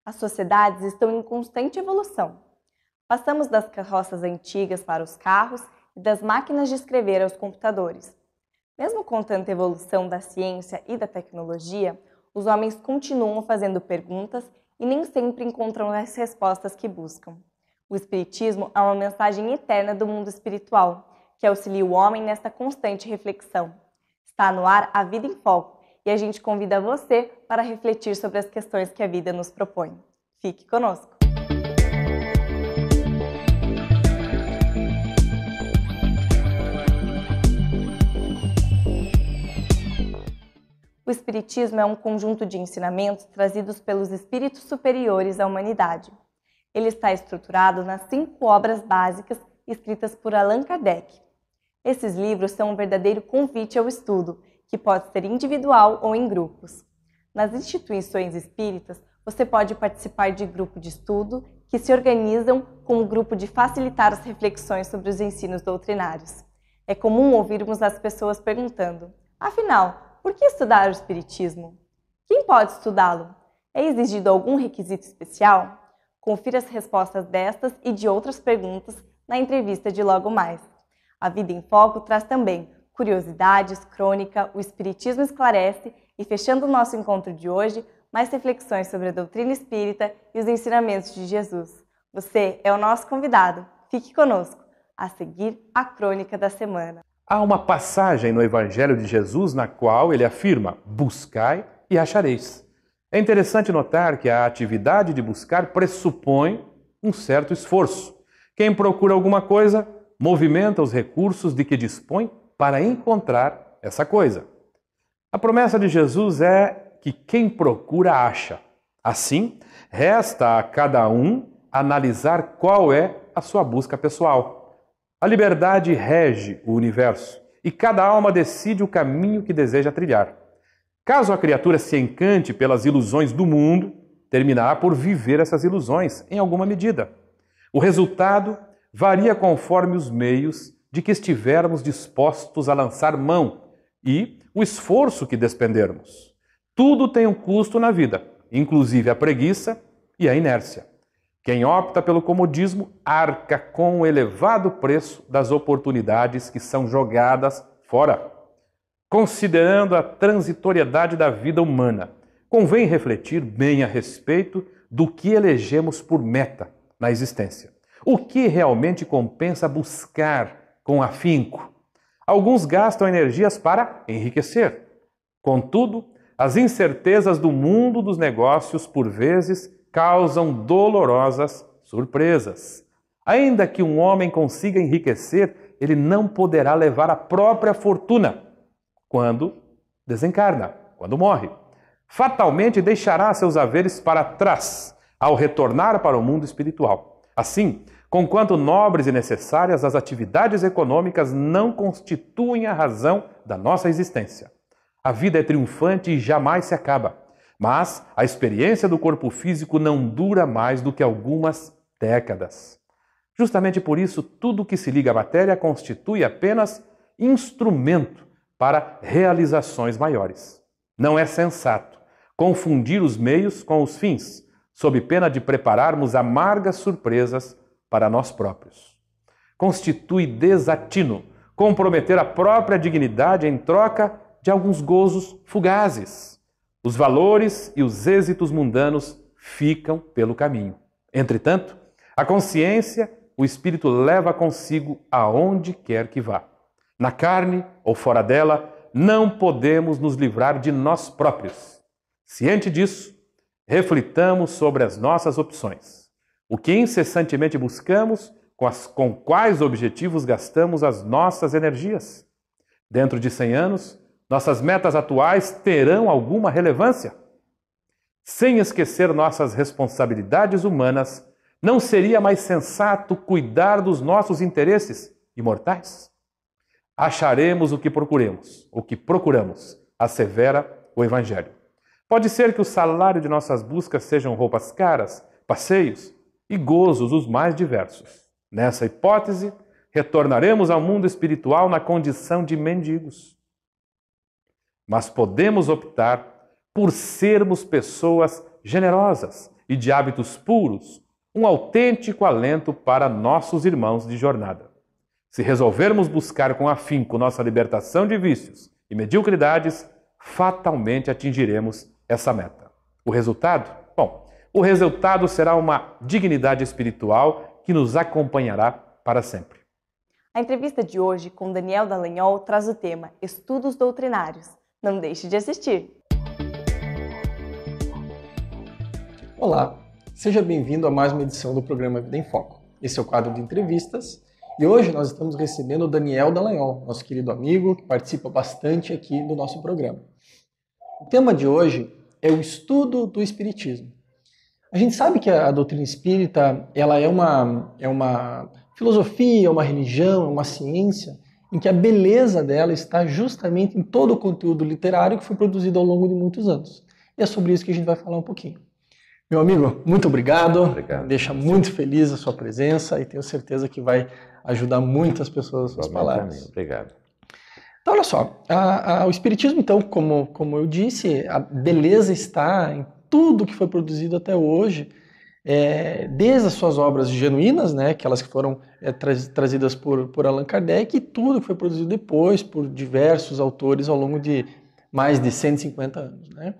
As sociedades estão em constante evolução. Passamos das carroças antigas para os carros e das máquinas de escrever aos computadores. Mesmo com tanta evolução da ciência e da tecnologia, os homens continuam fazendo perguntas e nem sempre encontram as respostas que buscam. O Espiritismo é uma mensagem eterna do mundo espiritual, que auxilia o homem nesta constante reflexão. Está no ar a Vida em Foco e a gente convida você para refletir sobre as questões que a vida nos propõe. Fique conosco! O Espiritismo é um conjunto de ensinamentos trazidos pelos espíritos superiores à humanidade. Ele está estruturado nas 5 obras básicas escritas por Allan Kardec. Esses livros são um verdadeiro convite ao estudo, que pode ser individual ou em grupos. Nas instituições espíritas, você pode participar de grupo de estudo que se organizam com o grupo de facilitar as reflexões sobre os ensinos doutrinários. É comum ouvirmos as pessoas perguntando: afinal, por que estudar o Espiritismo? Quem pode estudá-lo? É exigido algum requisito especial? Confira as respostas destas e de outras perguntas na entrevista de logo mais. A Vida em Foco traz também curiosidades, crônica, o Espiritismo esclarece e, fechando o nosso encontro de hoje, mais reflexões sobre a doutrina espírita e os ensinamentos de Jesus. Você é o nosso convidado. Fique conosco. A seguir, a crônica da semana. Há uma passagem no Evangelho de Jesus na qual ele afirma: buscai e achareis. É interessante notar que a atividade de buscar pressupõe um certo esforço. Quem procura alguma coisa, movimenta os recursos de que dispõe para encontrar essa coisa. A promessa de Jesus é que quem procura, acha. Assim, resta a cada um analisar qual é a sua busca pessoal. A liberdade rege o universo e cada alma decide o caminho que deseja trilhar. Caso a criatura se encante pelas ilusões do mundo, terminará por viver essas ilusões em alguma medida. O resultado varia conforme os meios de que estivermos dispostos a lançar mão e o esforço que despendermos. Tudo tem um custo na vida, inclusive a preguiça e a inércia. Quem opta pelo comodismo arca com o elevado preço das oportunidades que são jogadas fora. Considerando a transitoriedade da vida humana, convém refletir bem a respeito do que elegemos por meta na existência. O que realmente compensa buscar com afinco? Alguns gastam energias para enriquecer. Contudo, as incertezas do mundo dos negócios, por vezes, causam dolorosas surpresas. Ainda que um homem consiga enriquecer, ele não poderá levar a própria fortuna quando desencarna, quando morre. Fatalmente deixará seus haveres para trás ao retornar para o mundo espiritual. Assim, conquanto nobres e necessárias, as atividades econômicas não constituem a razão da nossa existência. A vida é triunfante e jamais se acaba. Mas a experiência do corpo físico não dura mais do que algumas décadas. Justamente por isso, tudo que se liga à matéria constitui apenas instrumento para realizações maiores. Não é sensato confundir os meios com os fins, sob pena de prepararmos amargas surpresas para nós próprios. Constitui desatino comprometer a própria dignidade em troca de alguns gozos fugazes. Os valores e os êxitos mundanos ficam pelo caminho. Entretanto, a consciência, o espírito leva consigo aonde quer que vá. Na carne ou fora dela, não podemos nos livrar de nós próprios. Ciente disso, reflitamos sobre as nossas opções. O que incessantemente buscamos, com quais objetivos gastamos as nossas energias. Dentro de 100 anos, nossas metas atuais terão alguma relevância? Sem esquecer nossas responsabilidades humanas, não seria mais sensato cuidar dos nossos interesses imortais? Acharemos o que procuramos, assevera o Evangelho. Pode ser que o salário de nossas buscas sejam roupas caras, passeios e gozos os mais diversos. Nessa hipótese, retornaremos ao mundo espiritual na condição de mendigos. Mas podemos optar por sermos pessoas generosas e de hábitos puros, um autêntico alento para nossos irmãos de jornada. Se resolvermos buscar com afinco nossa libertação de vícios e mediocridades, fatalmente atingiremos essa meta. O resultado? Bom, o resultado será uma dignidade espiritual que nos acompanhará para sempre. A entrevista de hoje com Daniel Dallagnol traz o tema Estudos Doutrinários. Não deixe de assistir! Olá, seja bem-vindo a mais uma edição do programa Vida em Foco. Esse é o quadro de entrevistas e hoje nós estamos recebendo o Daniel Dallagnol, nosso querido amigo que participa bastante aqui do nosso programa. O tema de hoje é o estudo do Espiritismo. A gente sabe que a doutrina espírita ela é uma filosofia, uma religião, uma ciência em que a beleza dela está justamente em todo o conteúdo literário que foi produzido ao longo de muitos anos. E é sobre isso que a gente vai falar um pouquinho. Meu amigo, muito obrigado. Obrigado. Deixa muito feliz a sua presença e tenho certeza que vai ajudar muitas pessoas as suas palavras. Também. Obrigado. Então, olha só, o Espiritismo, então, como eu disse, a beleza está em tudo que foi produzido até hoje, desde as suas obras genuínas, né, aquelas que foram trazidas por Allan Kardec, e tudo que foi produzido depois por diversos autores ao longo de mais de 150 anos, né?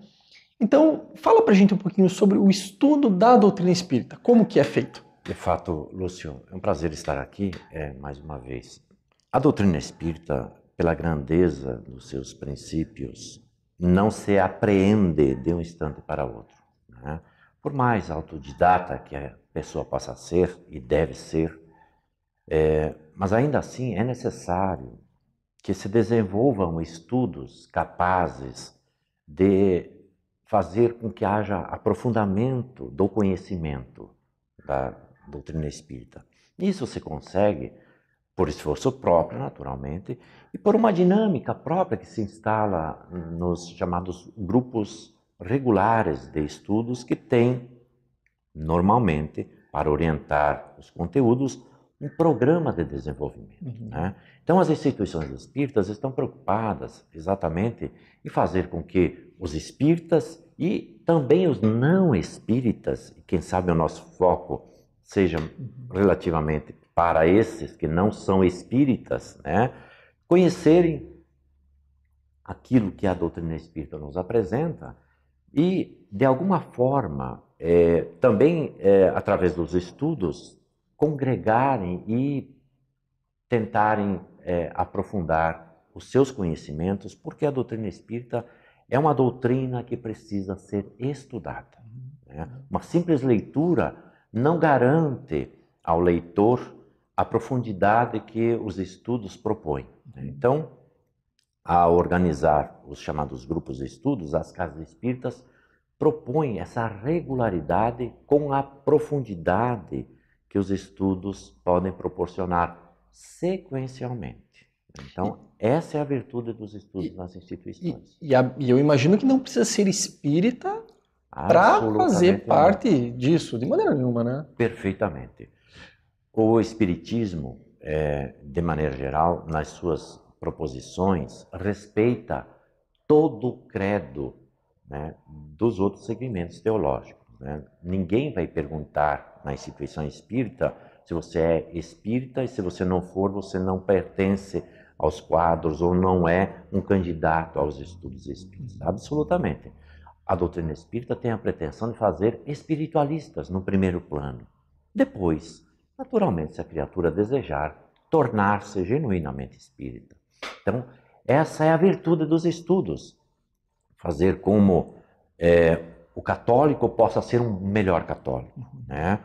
Então, fala pra gente um pouquinho sobre o estudo da doutrina espírita, como que é feito. De fato, Lúcio, é um prazer estar aqui mais uma vez. A doutrina espírita, pela grandeza dos seus princípios, não se apreende de um instante para outro, né? Por mais autodidata que a pessoa possa ser e deve ser, mas ainda assim é necessário que se desenvolvam estudos capazes de fazer com que haja aprofundamento do conhecimento da doutrina espírita. Isso se consegue por esforço próprio, naturalmente, e por uma dinâmica própria que se instala nos chamados grupos regulares de estudos que têm, normalmente, para orientar os conteúdos, um programa de desenvolvimento, né? Então, as instituições espíritas estão preocupadas exatamente em fazer com que os espíritas e também os não espíritas, e quem sabe o nosso foco seja relativamente para esses que não são espíritas, né, conhecerem aquilo que a doutrina espírita nos apresenta e, de alguma forma, também através dos estudos, congregarem e tentarem aprofundar os seus conhecimentos, porque a doutrina espírita é uma doutrina que precisa ser estudada, né? Uma simples leitura não garante ao leitor a profundidade que os estudos propõem, né? Então, ao organizar os chamados grupos de estudos, as casas espíritas propõem essa regularidade com a profundidade que os estudos podem proporcionar sequencialmente. Então, essa é a virtude dos estudos nas instituições. E eu imagino que não precisa ser espírita para fazer parte disso, de maneira nenhuma, né? Perfeitamente. O espiritismo, de maneira geral, nas suas proposições, respeita todo o credo, né, dos outros segmentos teológicos, né? Ninguém vai perguntar na instituição espírita se você é espírita e se você não for, você não pertence aos quadros ou não é um candidato aos estudos espíritas. Absolutamente. A doutrina espírita tem a pretensão de fazer espiritualistas no primeiro plano. Depois, naturalmente, se a criatura desejar, tornar-se genuinamente espírita. Então, essa é a virtude dos estudos. Fazer como o católico possa ser um melhor católico, né?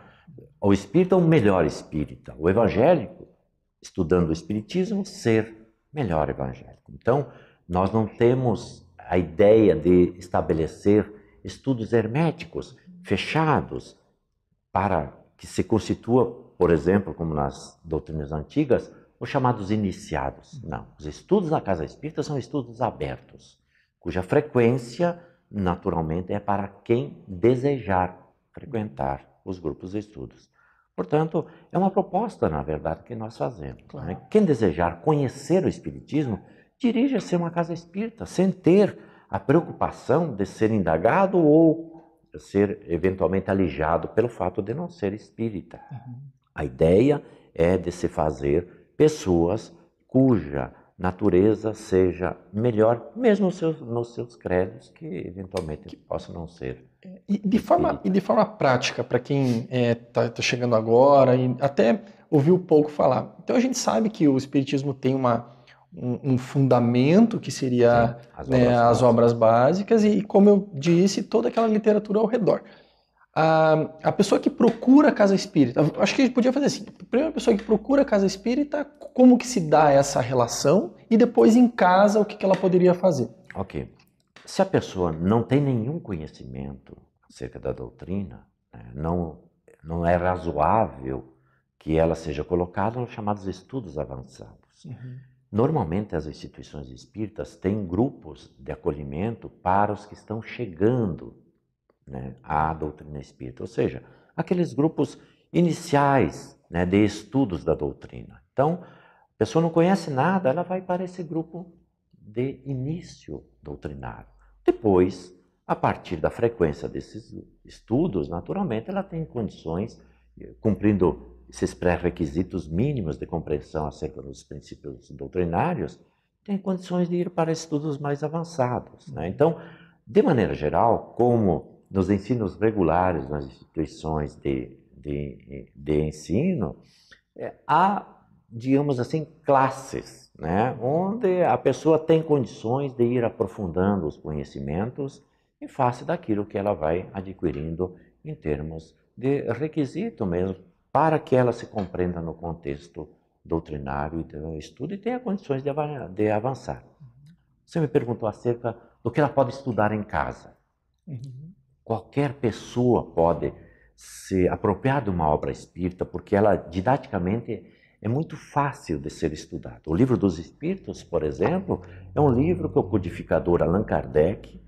O espírita um melhor espírita. O evangélico, estudando o espiritismo, ser melhor evangélico. Então, nós não temos a ideia de estabelecer estudos herméticos, fechados, para que se constitua, por exemplo, como nas doutrinas antigas, os chamados iniciados. Não, os estudos na casa espírita são estudos abertos, cuja frequência, naturalmente, é para quem desejar frequentar os grupos de estudos. Portanto, é uma proposta, na verdade, que nós fazemos. Claro. Né? Quem desejar conhecer o Espiritismo, dirija-se a uma casa espírita, sem ter a preocupação de ser indagado ou ser eventualmente alijado pelo fato de não ser espírita. A ideia é de se fazer pessoas cuja natureza seja melhor, mesmo nos seus credos, que eventualmente possam não ser. E de forma prática, para quem está chegando agora e até ouviu pouco falar. Então a gente sabe que o Espiritismo tem um fundamento que seria as obras básicas e, como eu disse, toda aquela literatura ao redor. A pessoa que procura a casa espírita, acho que a gente podia fazer assim, a primeira pessoa que procura a casa espírita, como que se dá essa relação e depois em casa o que ela poderia fazer? Ok. Se a pessoa não tem nenhum conhecimento acerca da doutrina, não é razoável que ela seja colocada nos chamados estudos avançados. Normalmente as instituições espíritas têm grupos de acolhimento para os que estão chegando à doutrina espírita, ou seja, aqueles grupos iniciais de estudos da doutrina. Então, a pessoa não conhece nada, ela vai para esse grupo de início doutrinário. Depois, a partir da frequência desses estudos, naturalmente, ela tem condições, cumprindo esses pré-requisitos mínimos de compreensão acerca dos princípios doutrinários, tem condições de ir para estudos mais avançados. Então, de maneira geral, como nos ensinos regulares nas instituições de ensino, há, digamos assim, classes, onde a pessoa tem condições de ir aprofundando os conhecimentos em face daquilo que ela vai adquirindo em termos de requisito mesmo, para que ela se compreenda no contexto doutrinário e do estudo e tenha condições de avançar. Você me perguntou acerca do que ela pode estudar em casa. Qualquer pessoa pode se apropriar de uma obra espírita, porque ela, didaticamente, é muito fácil de ser estudada. O Livro dos Espíritos, por exemplo, é um livro que o codificador Allan Kardec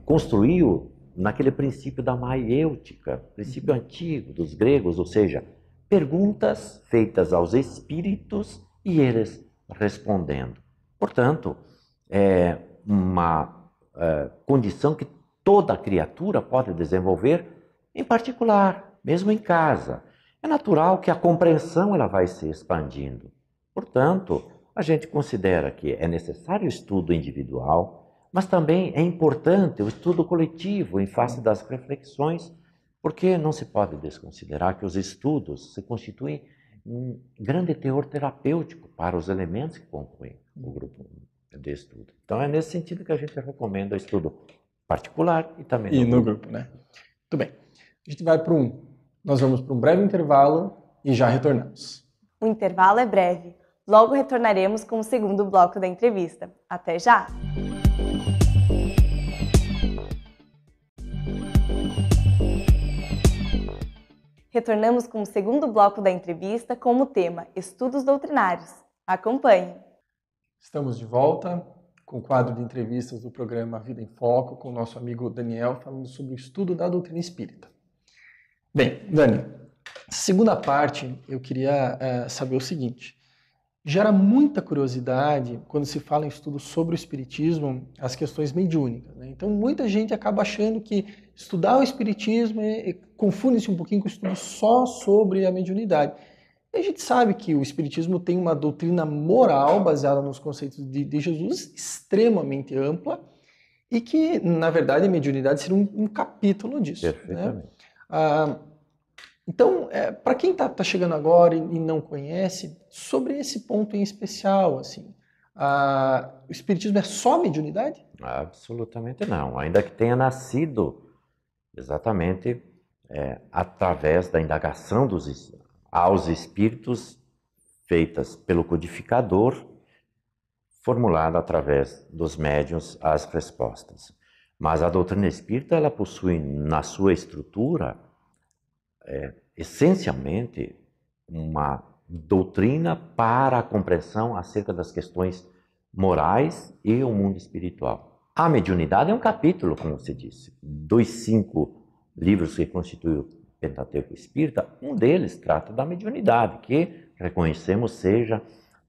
construiu naquele princípio da maiêutica, princípio antigo dos gregos, ou seja, perguntas feitas aos espíritos e eles respondendo. Portanto, é uma condição que toda criatura pode desenvolver, em particular, mesmo em casa. É natural que a compreensão ela vai se expandindo. Portanto, a gente considera que é necessário o estudo individual, mas também é importante o estudo coletivo em face das reflexões, porque não se pode desconsiderar que os estudos se constituem um grande teor terapêutico para os elementos que compõem o grupo de estudo. Então é nesse sentido que a gente recomenda o estudo particular e também no grupo. Muito bem. Nós vamos para um breve intervalo e já retornamos. O intervalo é breve. Logo retornaremos com o segundo bloco da entrevista. Até já! Retornamos com o segundo bloco da entrevista com o tema Estudos Doutrinários. Acompanhe! Estamos de volta com o quadro de entrevistas do programa Vida em Foco, com o nosso amigo Daniel, falando sobre o estudo da doutrina espírita. Bem, Dani, segunda parte, eu queria saber o seguinte. Gera muita curiosidade quando se fala em estudos sobre o espiritismo, as questões mediúnicas. Então, muita gente acaba achando que estudar o espiritismo confunde-se um pouquinho com o estudo só sobre a mediunidade. E a gente sabe que o espiritismo tem uma doutrina moral baseada nos conceitos de Jesus extremamente ampla e que, na verdade, a mediunidade seria um capítulo disso. Perfeitamente. Então, para quem está chegando agora e não conhece, sobre esse ponto em especial, assim, o espiritismo é só mediunidade? Absolutamente não. Ainda que tenha nascido exatamente através da indagação aos espíritos feitas pelo codificador, formulada através dos médiuns as respostas. Mas a doutrina espírita ela possui na sua estrutura essencialmente uma doutrina para a compreensão acerca das questões morais e o mundo espiritual. A mediunidade é um capítulo, como você disse, dos 5 livros que constituem o Pentateuco Espírita, um deles trata da mediunidade, que reconhecemos seja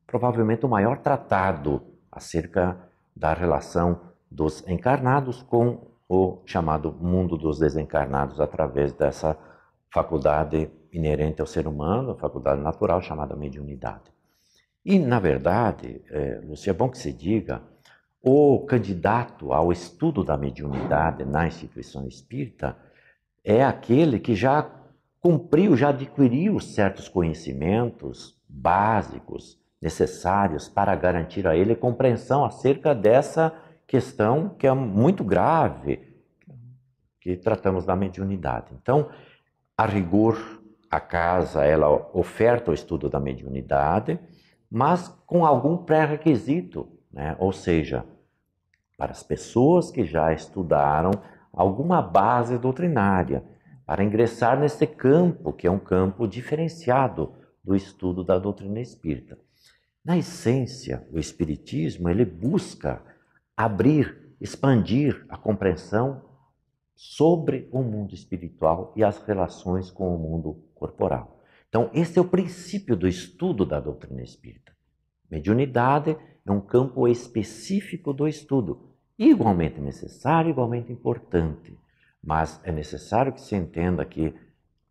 provavelmente o maior tratado acerca da relação dos encarnados com o chamado mundo dos desencarnados através dessa faculdade inerente ao ser humano, a faculdade natural chamada mediunidade. E, na verdade, Lúcia, é bom que se diga, o candidato ao estudo da mediunidade na instituição espírita é aquele que já cumpriu, já adquiriu certos conhecimentos básicos necessários para garantir a ele compreensão acerca dessa questão que é muito grave, que tratamos da mediunidade. Então, a rigor, a casa ela oferta o estudo da mediunidade, mas com algum pré-requisito, né? Ou seja, para as pessoas que já estudaram alguma base doutrinária, para ingressar nesse campo, que é um campo diferenciado do estudo da doutrina espírita. Na essência, o Espiritismo ele busca abrir, expandir a compreensão sobre o mundo espiritual e as relações com o mundo corporal. Então, esse é o princípio do estudo da doutrina espírita. Mediunidade é um campo específico do estudo, igualmente necessário, igualmente importante. Mas é necessário que se entenda que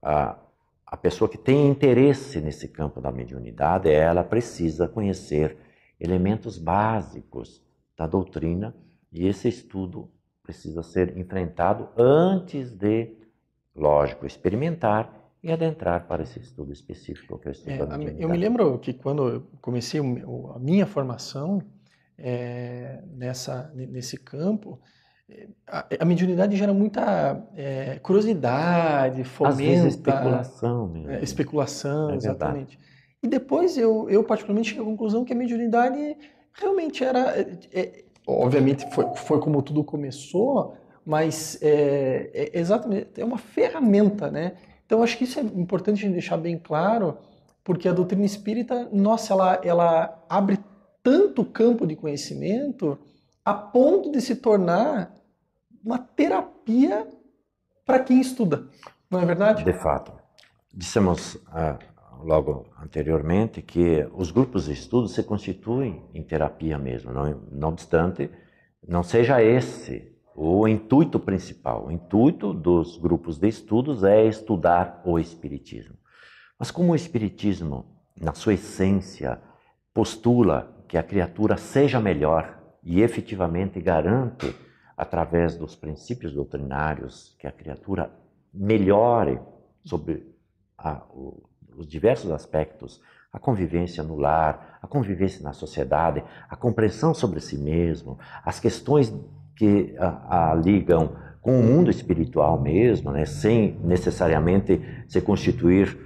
a pessoa que tem interesse nesse campo da mediunidade, ela precisa conhecer elementos básicos da doutrina e esse estudo precisa ser enfrentado antes de, lógico, experimentar e adentrar para esse estudo específico que é o estudo da mediunidade. Eu me lembro que quando eu comecei a minha formação nesse campo, a mediunidade gera muita curiosidade, fomenta... Às vezes especulação mesmo. Especulação, exatamente. E depois eu particularmente cheguei à conclusão que a mediunidade realmente era... obviamente foi como tudo começou, mas exatamente, é uma ferramenta, né? Então acho que isso é importante a gente deixar bem claro, porque a doutrina espírita, nossa, ela abre tanto campo de conhecimento a ponto de se tornar uma terapia para quem estuda, não é verdade? De fato. Dissemos logo anteriormente que os grupos de estudo se constituem em terapia mesmo, não obstante, não seja esse o intuito principal. O intuito dos grupos de estudos é estudar o Espiritismo. Mas como o Espiritismo, na sua essência, postula que a criatura seja melhor e efetivamente garante, através dos princípios doutrinários, que a criatura melhore sobre os diversos aspectos, a convivência no lar, a convivência na sociedade, a compreensão sobre si mesmo, as questões que a ligam com o mundo espiritual mesmo, né, sem necessariamente se constituir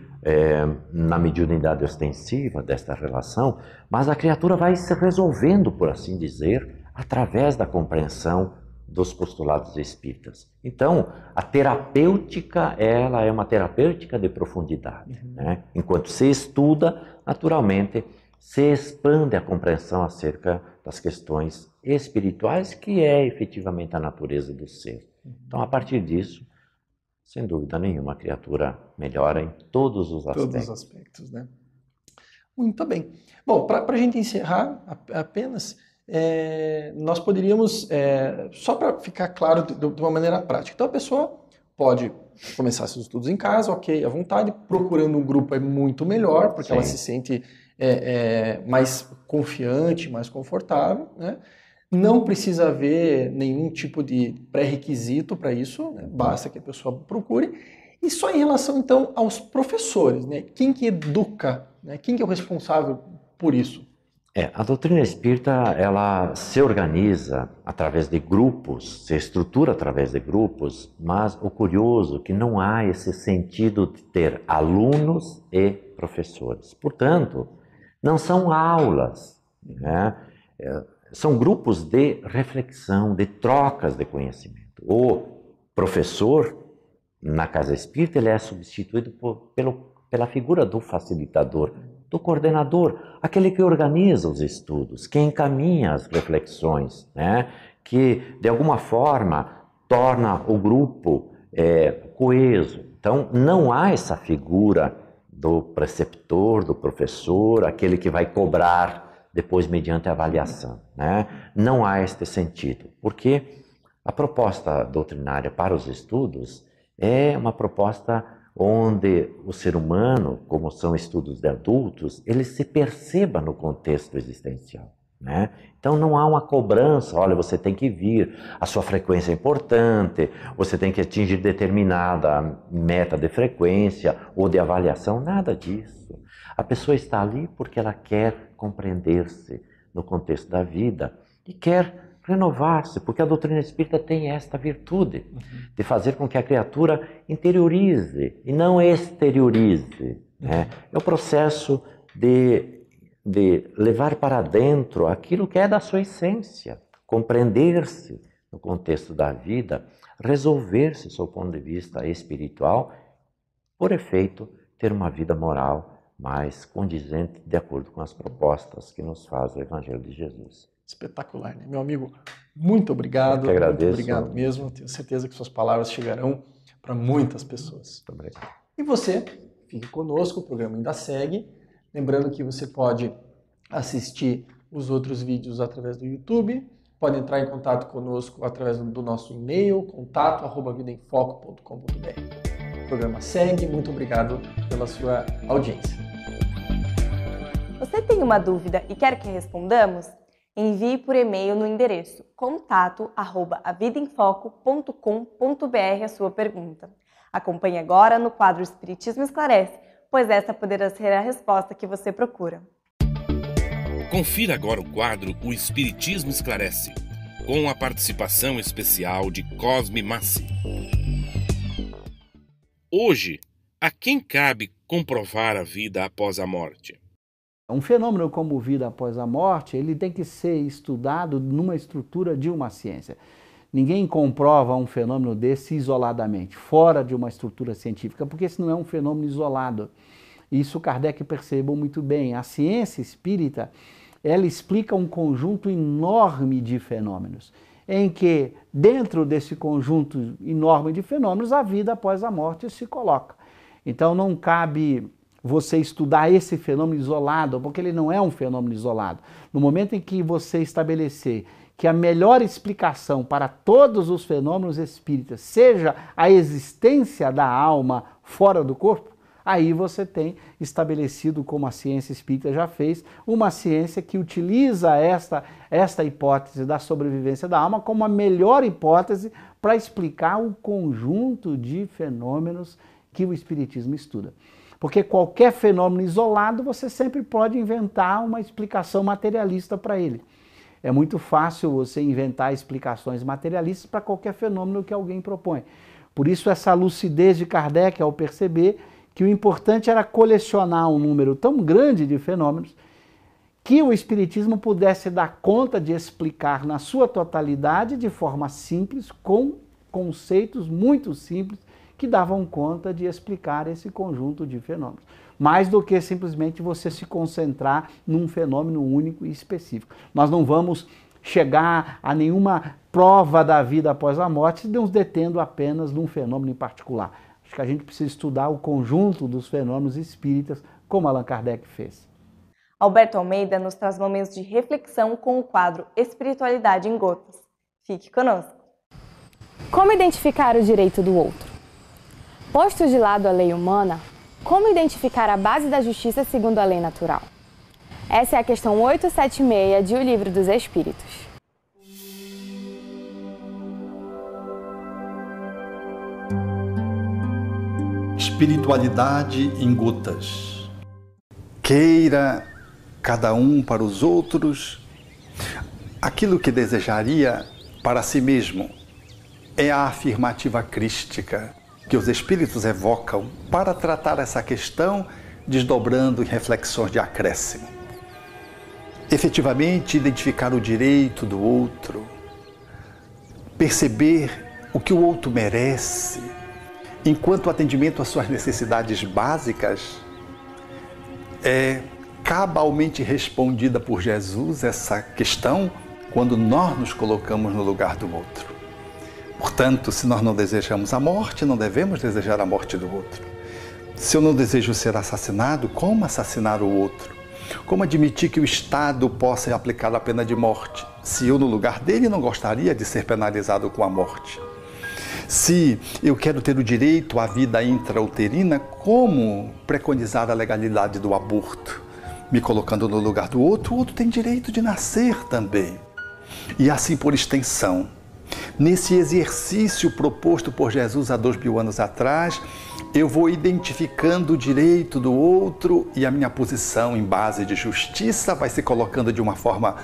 na mediunidade ostensiva desta relação, mas a criatura vai se resolvendo, por assim dizer, através da compreensão dos postulados espíritas. Então, a terapêutica, ela é uma terapêutica de profundidade. Né? Enquanto se estuda, naturalmente, se expande a compreensão acerca das questões espirituais, que é efetivamente a natureza do ser. Então, a partir disso, sem dúvida nenhuma, a criatura melhora em todos os aspectos. Todos os aspectos, né? Muito bem. Bom, para a gente encerrar apenas, nós poderíamos, só para ficar claro de uma maneira prática, então a pessoa pode começar seus estudos em casa, ok, à vontade, procurando um grupo é muito melhor, porque ela se sente mais confiante, mais confortável, né? Não precisa haver nenhum tipo de pré-requisito para isso, né? Basta que a pessoa procure. E só em relação, então, aos professores, né? Quem que educa, né? Quem que é o responsável por isso? A doutrina espírita, ela se organiza através de grupos, se estrutura através de grupos, mas o curioso é que não há esse sentido de ter alunos e professores. Portanto, não são aulas, né? São grupos de reflexão, de trocas de conhecimento. O professor, na casa espírita, ele é substituído pela figura do facilitador, do coordenador, aquele que organiza os estudos, que encaminha as reflexões, né? Que, de alguma forma, torna o grupo coeso. Então, não há essa figura do preceptor, do professor, aquele que vai cobrar depois mediante a avaliação, né? Não há este sentido, porque A proposta doutrinária para os estudos é uma proposta onde o ser humano, como são estudos de adultos, ele se perceba no contexto existencial, né? Então não há uma cobrança, olha, você tem que vir, a sua frequência é importante, você tem que atingir determinada meta de frequência ou de avaliação, nada disso. A pessoa está ali porque ela quer compreender-se no contexto da vida e quer renovar-se, porque a doutrina espírita tem esta virtude de fazer com que a criatura interiorize e não exteriorize, né? É o processo de levar para dentro aquilo que é da sua essência, compreender-se no contexto da vida, resolver-se do seu ponto de vista espiritual, por efeito, ter uma vida moral mais condizente de acordo com as propostas que nos faz o Evangelho de Jesus. Espetacular, né? Meu amigo, muito obrigado. Eu que agradeço. Muito obrigado mesmo. Tenho certeza que suas palavras chegarão para muitas pessoas. Muito obrigado. E você, fique conosco, o programa ainda segue. Lembrando que você pode assistir os outros vídeos através do YouTube, pode entrar em contato conosco através do nosso e-mail, contato@vidaemfoco.com.br. O programa segue. Muito obrigado pela sua audiência. Você tem uma dúvida e quer que respondamos? Envie por e-mail no endereço contato@vidaemfoco.com.br a sua pergunta. Acompanhe agora no quadro Espiritismo Esclarece, pois essa poderá ser a resposta que você procura. Confira agora o quadro O Espiritismo Esclarece, com a participação especial de Cosme Massi. Hoje, a quem cabe comprovar a vida após a morte? Um fenômeno como vida após a morte, ele tem que ser estudado numa estrutura de uma ciência. Ninguém comprova um fenômeno desse isoladamente, fora de uma estrutura científica, porque esse não é um fenômeno isolado. Isso Kardec percebeu muito bem. A ciência espírita, ela explica um conjunto enorme de fenômenos, em que dentro desse conjunto enorme de fenômenos, a vida após a morte se coloca. Então não cabe você estudar esse fenômeno isolado, porque ele não é um fenômeno isolado. No momento em que você estabelecer que a melhor explicação para todos os fenômenos espíritas seja a existência da alma fora do corpo, aí você tem estabelecido, como a ciência espírita já fez, uma ciência que utiliza esta hipótese da sobrevivência da alma como a melhor hipótese para explicar o conjunto de fenômenos que o espiritismo estuda. Porque qualquer fenômeno isolado, você sempre pode inventar uma explicação materialista para ele. É muito fácil você inventar explicações materialistas para qualquer fenômeno que alguém propõe. Por isso, essa lucidez de Kardec ao perceber que o importante era colecionar um número tão grande de fenômenos que o Espiritismo pudesse dar conta de explicar na sua totalidade de forma simples, com conceitos muito simples, que davam conta de explicar esse conjunto de fenômenos. Mais do que simplesmente você se concentrar num fenômeno único e específico. Nós não vamos chegar a nenhuma prova da vida após a morte nos detendo apenas num fenômeno em particular. Acho que a gente precisa estudar o conjunto dos fenômenos espíritas, como Allan Kardec fez. Alberto Almeida nos traz momentos de reflexão com o quadro Espiritualidade em Gotas. Fique conosco. Como identificar o direito do outro? Posto de lado a lei humana, como identificar a base da justiça segundo a lei natural? Essa é a questão 876 de O Livro dos Espíritos. Espiritualidade em gotas. Queira cada um para os outros aquilo que desejaria para si mesmo. É a afirmativa crística que os espíritos evocam para tratar essa questão, desdobrando em reflexões de acréscimo. Efetivamente, identificar o direito do outro, perceber o que o outro merece, enquanto atendimento às suas necessidades básicas, é cabalmente respondida por Jesus essa questão quando nós nos colocamos no lugar do outro. Portanto, se nós não desejamos a morte, não devemos desejar a morte do outro. Se eu não desejo ser assassinado, como assassinar o outro? Como admitir que o Estado possa aplicar a pena de morte, se eu, no lugar dele, não gostaria de ser penalizado com a morte? Se eu quero ter o direito à vida intrauterina, como preconizar a legalidade do aborto? Me colocando no lugar do outro, o outro tem direito de nascer também. E assim por extensão. Nesse exercício proposto por Jesus há 2000 anos atrás, eu vou identificando o direito do outro e a minha posição em base de justiça vai se colocando de uma forma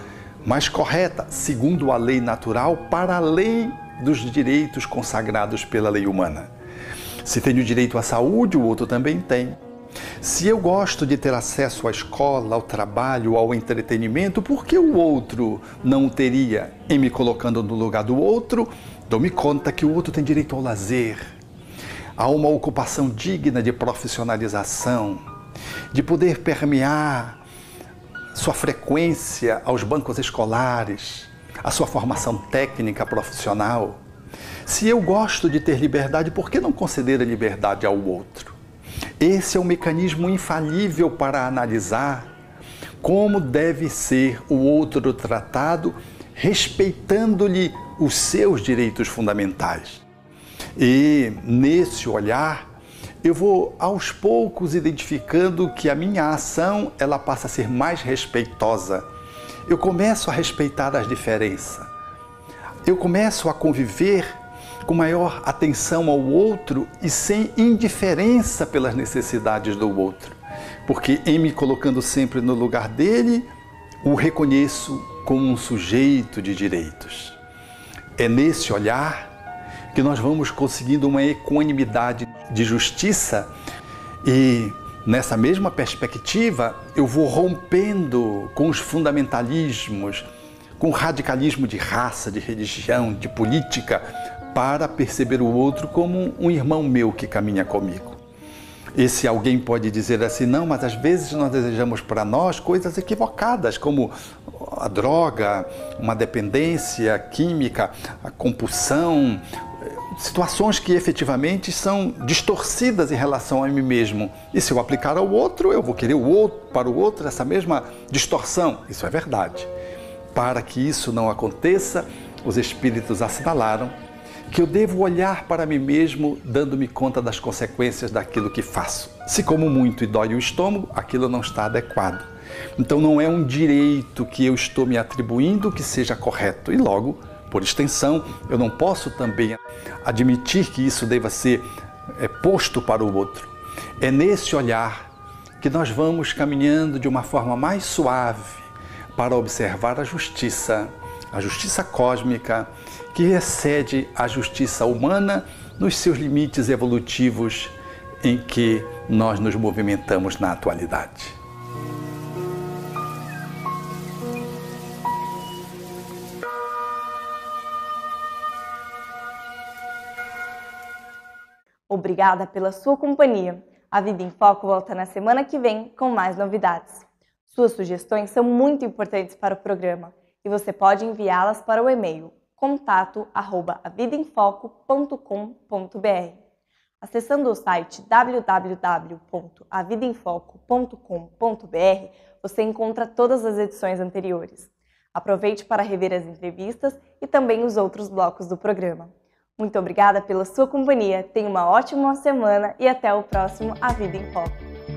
mais correta, segundo a lei natural, para além dos direitos consagrados pela lei humana. Se tenho direito à saúde, o outro também tem. Se eu gosto de ter acesso à escola, ao trabalho, ao entretenimento, por que o outro não o teria? Em me colocando no lugar do outro, dou-me conta que o outro tem direito ao lazer, a uma ocupação digna de profissionalização, de poder permear sua frequência aos bancos escolares, a sua formação técnica profissional. Se eu gosto de ter liberdade, por que não conceder a liberdade ao outro? Esse é um mecanismo infalível para analisar como deve ser o outro tratado, respeitando-lhe os seus direitos fundamentais. E nesse olhar, eu vou aos poucos identificando que a minha ação ela passa a ser mais respeitosa. Eu começo a respeitar as diferenças. Eu começo a conviver com maior atenção ao outro e sem indiferença pelas necessidades do outro. Porque em me colocando sempre no lugar dele, o reconheço como um sujeito de direitos. É nesse olhar que nós vamos conseguindo uma equanimidade de justiça e nessa mesma perspectiva eu vou rompendo com os fundamentalismos, com o radicalismo de raça, de religião, de política, para perceber o outro como um irmão meu que caminha comigo. Esse alguém pode dizer assim, não, mas às vezes nós desejamos para nós coisas equivocadas, como a droga, uma dependência química, a compulsão, situações que efetivamente são distorcidas em relação a mim mesmo. E se eu aplicar ao outro, eu vou querer o outro, para o outro essa mesma distorção. Isso é verdade. Para que isso não aconteça, os espíritos assinalaram que eu devo olhar para mim mesmo dando-me conta das consequências daquilo que faço. Se como muito e dói o estômago, aquilo não está adequado. Então não é um direito que eu estou me atribuindo que seja correto e logo, por extensão, eu não posso também admitir que isso deva ser posto para o outro. É nesse olhar que nós vamos caminhando de uma forma mais suave para observar a justiça cósmica, que excede a justiça humana nos seus limites evolutivos em que nós nos movimentamos na atualidade. Obrigada pela sua companhia. A Vida em Foco volta na semana que vem com mais novidades. Suas sugestões são muito importantes para o programa e você pode enviá-las para o e-mail contato@avidaemfoco.com.br. Acessando o site www.avidaemfoco.com.br, você encontra todas as edições anteriores. Aproveite para rever as entrevistas e também os outros blocos do programa. Muito obrigada pela sua companhia, tenha uma ótima semana e até o próximo A Vida em Foco.